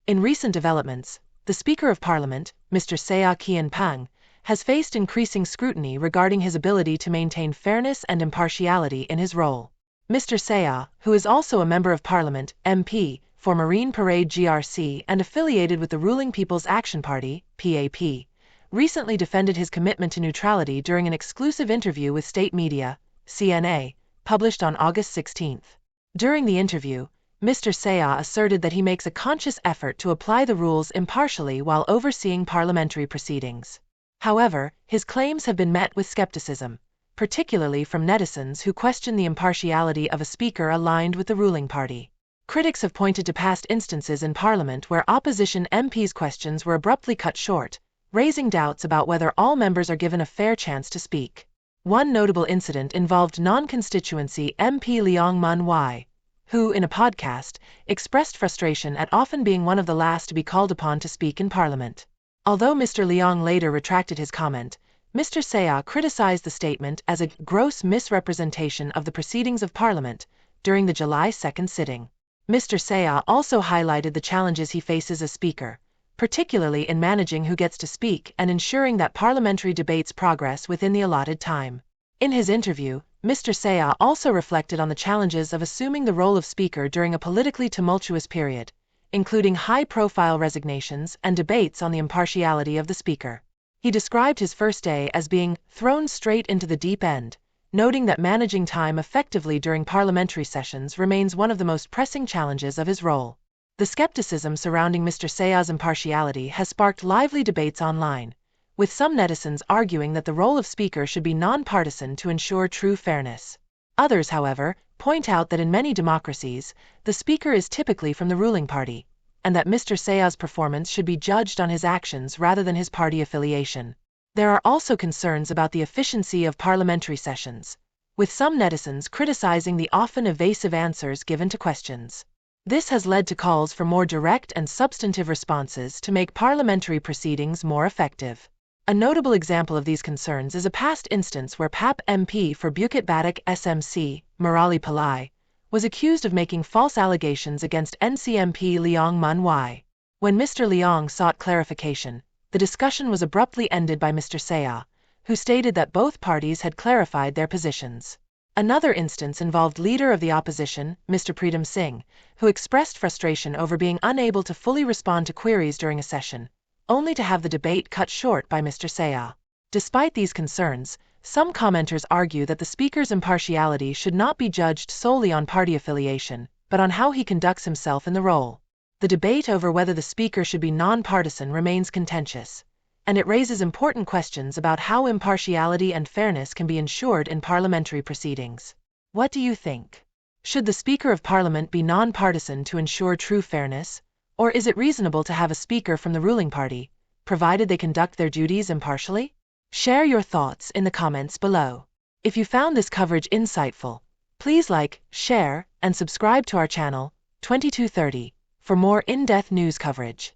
In recent developments, the Speaker of Parliament, Mr. Seah Kian Pang, has faced increasing scrutiny regarding his ability to maintain fairness and impartiality in his role. Mr. Seah, who is also a Member of Parliament, MP, for Marine Parade GRC and affiliated with the ruling People's Action Party, PAP, recently defended his commitment to neutrality during an exclusive interview with state media, CNA, published on August 16. During the interview, Mr. Seah asserted that he makes a conscious effort to apply the rules impartially while overseeing parliamentary proceedings. However, his claims have been met with skepticism, particularly from netizens who question the impartiality of a speaker aligned with the ruling party. Critics have pointed to past instances in Parliament where opposition MPs' questions were abruptly cut short, raising doubts about whether all members are given a fair chance to speak. One notable incident involved non-constituency MP Leong, who, in a podcast, expressed frustration at often being one of the last to be called upon to speak in Parliament. Although Mr. Leong later retracted his comment, Mr. Seah criticized the statement as a gross misrepresentation of the proceedings of Parliament during the July 2 sitting. Mr. Seah also highlighted the challenges he faces as Speaker, particularly in managing who gets to speak and ensuring that parliamentary debates progress within the allotted time. In his interview, Mr. Seah also reflected on the challenges of assuming the role of Speaker during a politically tumultuous period, including high-profile resignations and debates on the impartiality of the Speaker. He described his first day as being thrown straight into the deep end, noting that managing time effectively during parliamentary sessions remains one of the most pressing challenges of his role. The skepticism surrounding Mr. Seah's impartiality has sparked lively debates online, with some netizens arguing that the role of Speaker should be non-partisan to ensure true fairness. Others, however, point out that in many democracies, the Speaker is typically from the ruling party, and that Mr. Seah's performance should be judged on his actions rather than his party affiliation. There are also concerns about the efficiency of parliamentary sessions, with some netizens criticizing the often evasive answers given to questions. This has led to calls for more direct and substantive responses to make parliamentary proceedings more effective. A notable example of these concerns is a past instance where PAP MP for Bukit Batok SMC, Murali Pillai, was accused of making false allegations against NCMP Leong. When Mr. Leong sought clarification, the discussion was abruptly ended by Mr. Seah, who stated that both parties had clarified their positions. Another instance involved Leader of the Opposition, Mr. Pritam Singh, who expressed frustration over being unable to fully respond to queries during a session, only to have the debate cut short by Mr. Seah. Despite these concerns, some commenters argue that the Speaker's impartiality should not be judged solely on party affiliation, but on how he conducts himself in the role. The debate over whether the Speaker should be non-partisan remains contentious, and it raises important questions about how impartiality and fairness can be ensured in parliamentary proceedings. What do you think? Should the Speaker of Parliament be non-partisan to ensure true fairness, or is it reasonable to have a Speaker from the ruling party, provided they conduct their duties impartially? Share your thoughts in the comments below. If you found this coverage insightful, please like, share, and subscribe to our channel, 2230, for more in-depth news coverage.